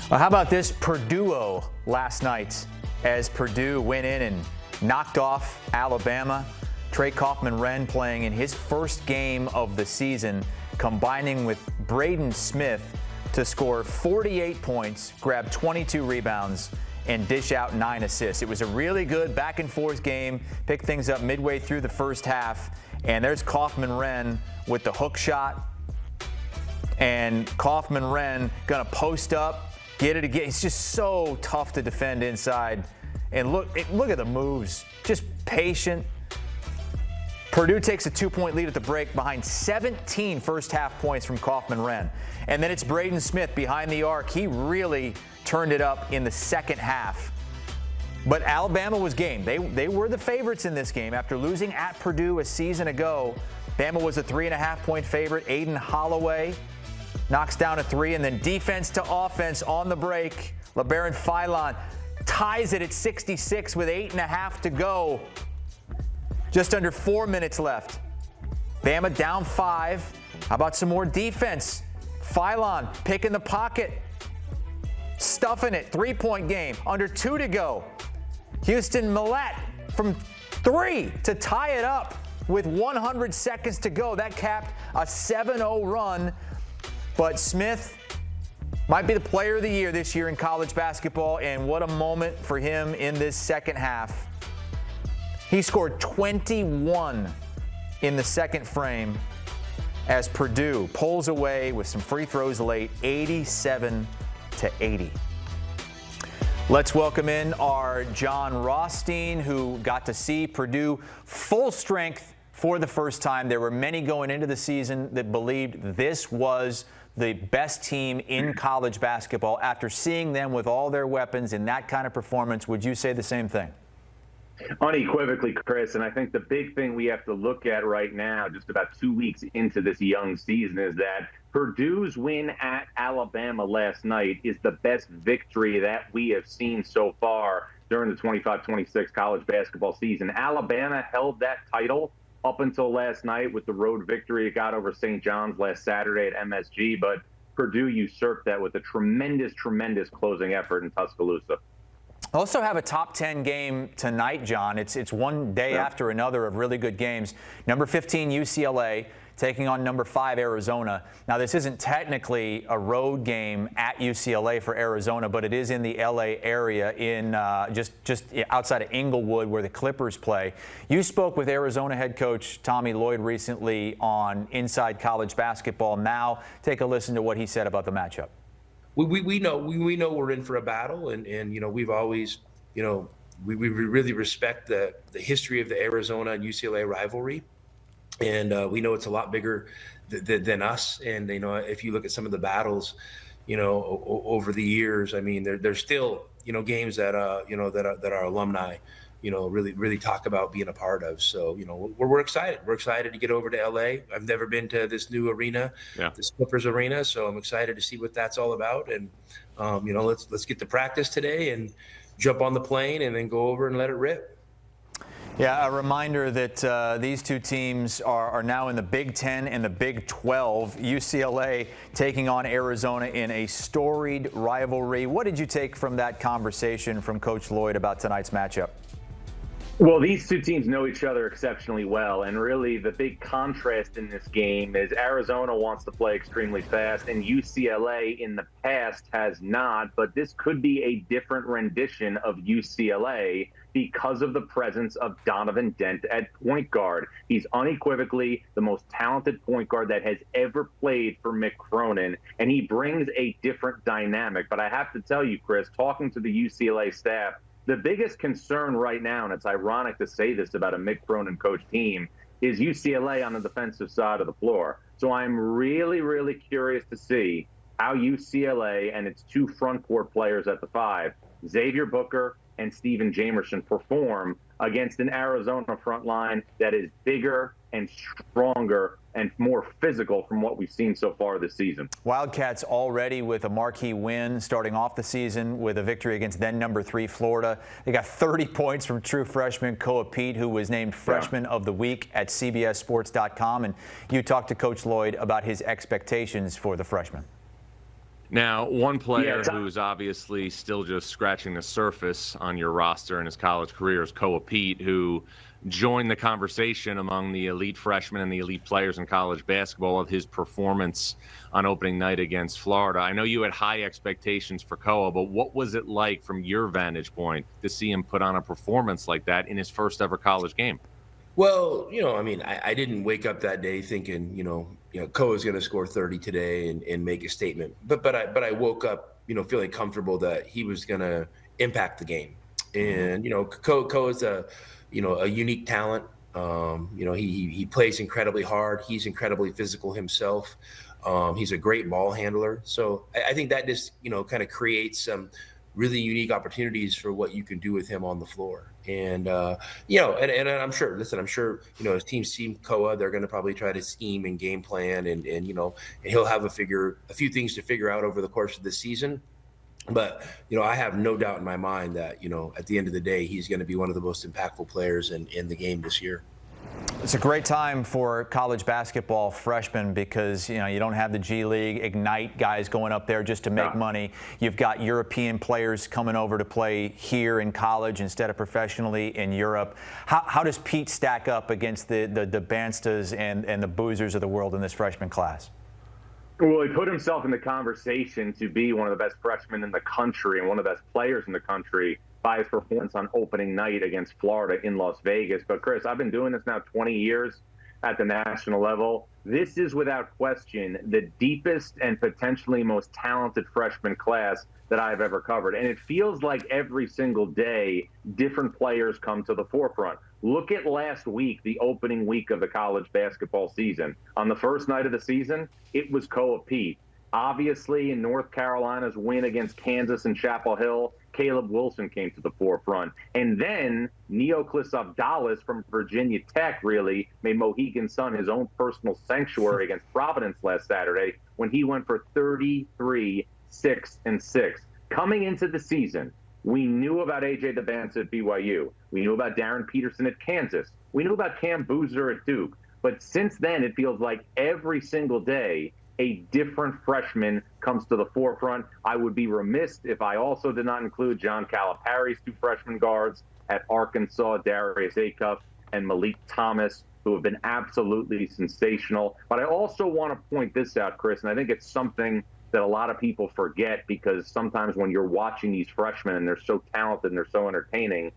Well, how about this Purdue last night as Purdue went in and knocked off Alabama. Trey Kaufman-Renn playing in his first game of the season, combining with Braden Smith to score 48 points, grab 22 rebounds, and dish out 9 assists. It was a really good back-and-forth game, picked things up midway through the first half, and there's Kaufman-Renn with the hook shot, and Kaufman-Renn going to post up, get it again. It's just so tough to defend inside. And look at the moves. Just patient. Purdue takes a 2-point lead at the break behind 17 first-half points from Kaufman-Renn. And then it's Braden Smith behind the arc. He really turned it up in the second half. But Alabama was game. They were the favorites in this game. After losing at Purdue a season ago, Bama was a 3.5-point favorite. Aiden Holloway knocks down a 3, and then defense to offense on the break. LeBaron Philon ties it at 66 with 8.5 to go. Just under 4 minutes left. Bama down 5. How about some more defense? Philon picking the pocket, stuffing it. 3-point game. Under 2 to go. Houston Millett from 3 to tie it up with 100 seconds to go. That capped a 7-0 run. But Smith might be the player of the year this year in college basketball, and what a moment for him in this second half. He scored 21 in the second frame as Purdue pulls away with some free throws late, 87-80. Let's welcome in our Jon Rothstein, who got to see Purdue full strength for the first time. There were many going into the season that believed this was the best team in college basketball. After seeing them with all their weapons in that kind of performance, would you say the same thing? Unequivocally, Chris, and I think the big thing we have to look at right now, just about 2 weeks into this young season, is that Purdue's win at Alabama last night is the best victory that we have seen so far during the 25-26 college basketball season. Alabama held that title up until last night with the road victory it got over St. John's last Saturday at MSG, but Purdue usurped that with a tremendous closing effort in Tuscaloosa. Also have a top 10 game tonight, John. It's one day after another of really good games. Number 15, UCLA, taking on number 5, Arizona. Now, this isn't technically a road game at UCLA for Arizona, but it is in the LA area in just outside of Inglewood where the Clippers play. You spoke with Arizona head coach Tommy Lloyd recently on Inside College Basketball. Now, take a listen to what he said about the matchup. We know we're in for a battle, and you know, we've always, you know, we really respect the history of the Arizona and UCLA rivalry. And we know it's a lot bigger than us. And, you know, if you look at some of the battles, you know, over the years, I mean, there's still, you know, games that, you know, that our alumni, you know, really talk about being a part of. So, you know, we're excited. We're excited to get over to LA. I've never been to this new arena, this Clippers arena. So I'm excited to see what that's all about. And, you know, let's get to practice today and jump on the plane and then go over and let it rip. Yeah, a reminder that these two teams are now in the Big Ten and the Big 12. UCLA taking on Arizona in a storied rivalry. What did you take from that conversation from Coach Lloyd about tonight's matchup? Well, these two teams know each other exceptionally well, and really the big contrast in this game is Arizona wants to play extremely fast, and UCLA in the past has not, but this could be a different rendition of UCLA because of the presence of Donovan Dent at point guard. He's unequivocally the most talented point guard that has ever played for Mick Cronin, and he brings a different dynamic. But I have to tell you, Chris, talking to the UCLA staff, the biggest concern right now, and it's ironic to say this about a Mick Cronin coach team, is UCLA on the defensive side of the floor. So I'm really curious to see how UCLA and its 2 front court players at the 5, Xavier Booker and Steven Jamerson, perform against an Arizona front line that is bigger and stronger and more physical from what we've seen so far this season. Wildcats already with a marquee win starting off the season with a victory against then number 3 Florida. They got 30 points from true freshman Koa Pete, who was named Freshman of the Week at CBSSports.com. And you talked to Coach Lloyd about his expectations for the freshman. Now, one player Yeah, who's obviously still just scratching the surface on your roster in his college career is Koa Pete, who joined the conversation among the elite freshmen and the elite players in college basketball of his performance on opening night against Florida. I know you had high expectations for Koa, but what was it like from your vantage point to see him put on a performance like that in his first ever college game? Well, I mean, I didn't wake up that day thinking, Koa's going to score 30 today and make a statement. But I woke up, feeling comfortable that he was going to impact the game. And Koa's a unique talent. He plays incredibly hard. He's incredibly physical himself. He's a great ball handler. So I think that just kind of creates some really unique opportunities for what you can do with him on the floor. And and I'm sure. Listen, I'm sure his team see Koa. They're going to probably try to scheme and game plan, and he'll have a few things to figure out over the course of the season. But I have no doubt in my mind that at the end of the day, he's going to be one of the most impactful players in the game this year. It's a great time for college basketball freshmen because, you don't have the G League Ignite guys going up there just to make money. You've got European players coming over to play here in college instead of professionally in Europe. How does Pete stack up against the Banstas and the Boozers of the world in this freshman class? Well, he put himself in the conversation to be one of the best freshmen in the country and one of the best players in the country by his performance on opening night against Florida in Las Vegas. But Chris, I've been doing this now 20 years at the national level. This is without question the deepest and potentially most talented freshman class that I've ever covered. And it feels like every single day, different players come to the forefront. Look at last week, the opening week of the college basketball season. On the first night of the season, it was Koa Pete. Obviously, in North Carolina's win against Kansas and Chapel Hill, Caleb Wilson came to the forefront. And then Neoclis Abdallas from Virginia Tech really made Mohegan Sun his own personal sanctuary against Providence last Saturday when he went for 33, 6, and 6. Coming into the season, we knew about A.J. DeBanza at BYU. We knew about Darren Peterson at Kansas. We knew about Cam Boozer at Duke. But since then, it feels like every single day, a different freshman comes to the forefront. I would be remiss if I also did not include John Calipari's two freshman guards at Arkansas, Darius Acuff and Malik Thomas, who have been absolutely sensational. But I also want to point this out, Chris, and I think it's something that a lot of people forget because sometimes when you're watching these freshmen and they're so talented and they're so entertaining,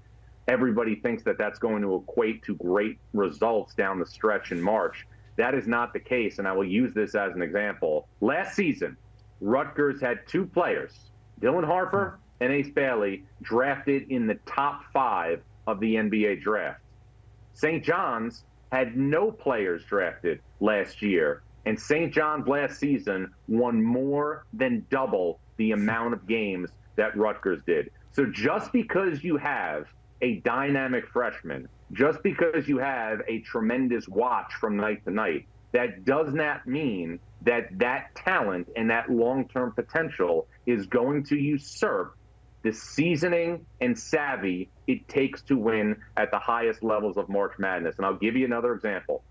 everybody thinks that that's going to equate to great results down the stretch in March. That is not the case, and I will use this as an example. Last season, Rutgers had two players, Dylan Harper and Ace Bailey, drafted in the top 5 of the NBA draft. St. John's had no players drafted last year, and St. John's last season won more than double the amount of games that Rutgers did. So just because you have a dynamic freshman, just because you have a tremendous watch from night to night, that does not mean that that talent and that long-term potential is going to usurp the seasoning and savvy it takes to win at the highest levels of March Madness. And I'll give you another example.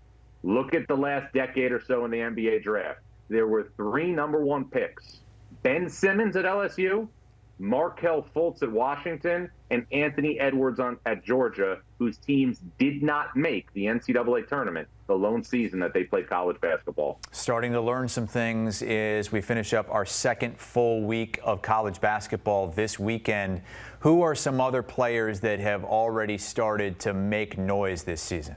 Look at the last decade or so in the NBA draft. There were 3 number 1 picks: Ben Simmons at LSU, Markelle Fultz at Washington, and Anthony Edwards at Georgia, whose teams did not make the NCAA tournament the lone season that they played college basketball. Starting to learn some things as we finish up our second full week of college basketball this weekend. Who are some other players that have already started to make noise this season?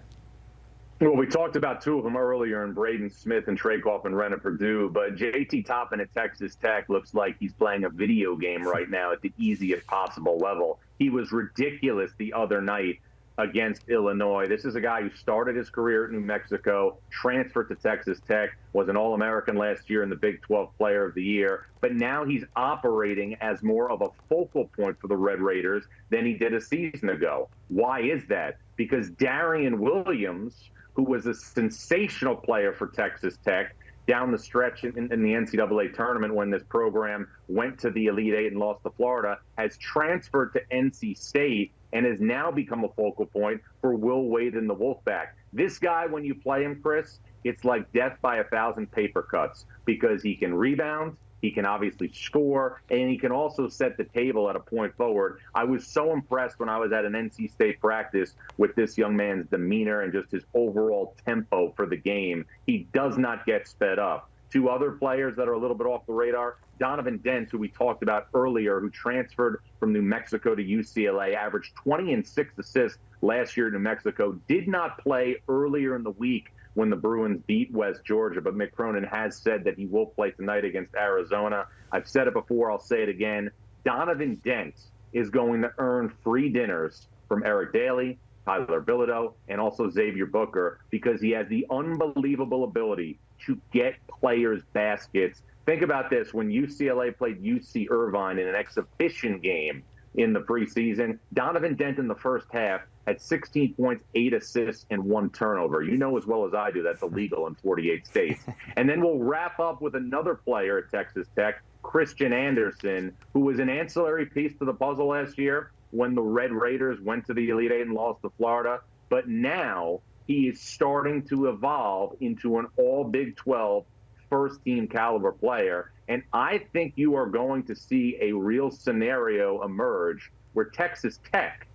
Well, we talked about 2 of them earlier in Braden Smith and Trey Kaufman-Renn at Purdue, but J.T. Toppin at Texas Tech looks like he's playing a video game right now at the easiest possible level. He was ridiculous the other night against Illinois. This is a guy who started his career at New Mexico, transferred to Texas Tech, was an All-American last year and the Big 12 Player of the Year, but now he's operating as more of a focal point for the Red Raiders than he did a season ago. Why is that? Because Darian Williams, who was a sensational player for Texas Tech down the stretch in the NCAA tournament when this program went to the Elite Eight and lost to Florida, has transferred to NC State and has now become a focal point for Will Wade and the Wolfpack. This guy, when you play him, Chris, it's like death by 1,000 paper cuts because he can rebound, He can obviously score, and he can also set the table at a point forward. I was so impressed when I was at an NC State practice with this young man's demeanor and just his overall tempo for the game. He does not get sped up. Two other players that are a little bit off the radar, Donovan Dent, who we talked about earlier, who transferred from New Mexico to UCLA, averaged 20 and 6 assists last year in New Mexico, did not play earlier in the week when the Bruins beat West Georgia, but Mick Cronin has said that he will play tonight against Arizona. I've said it before, I'll say it again. Donovan Dent is going to earn free dinners from Eric Daly, Tyler Bilodeau, and also Xavier Booker because he has the unbelievable ability to get players baskets. Think about this. When UCLA played UC Irvine in an exhibition game in the preseason, Donovan Dent in the first half had 16 points, 8 assists, and 1 turnover. You know as well as I do that's illegal in 48 states. And then we'll wrap up with another player at Texas Tech, Christian Anderson, who was an ancillary piece to the puzzle last year when the Red Raiders went to the Elite Eight and lost to Florida. But now he is starting to evolve into an all Big 12 first-team caliber player. And I think you are going to see a real scenario emerge where Texas Tech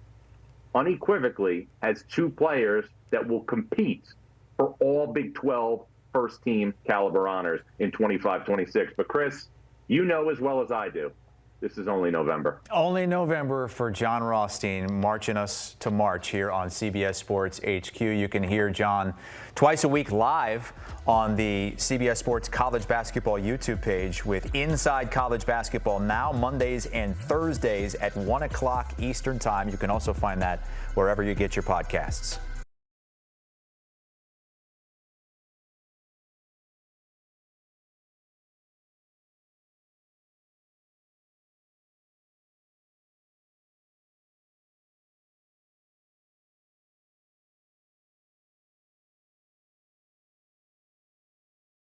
unequivocally has 2 players that will compete for all Big 12 first-team caliber honors in 25-26. But, Chris, you know as well as I do, this is only November. Only November for Jon Rothstein, marching us to March here on CBS Sports HQ. You can hear Jon twice a week live on the CBS Sports College Basketball YouTube page with Inside College Basketball now, Mondays and Thursdays at 1 o'clock Eastern Time. You can also find that wherever you get your podcasts.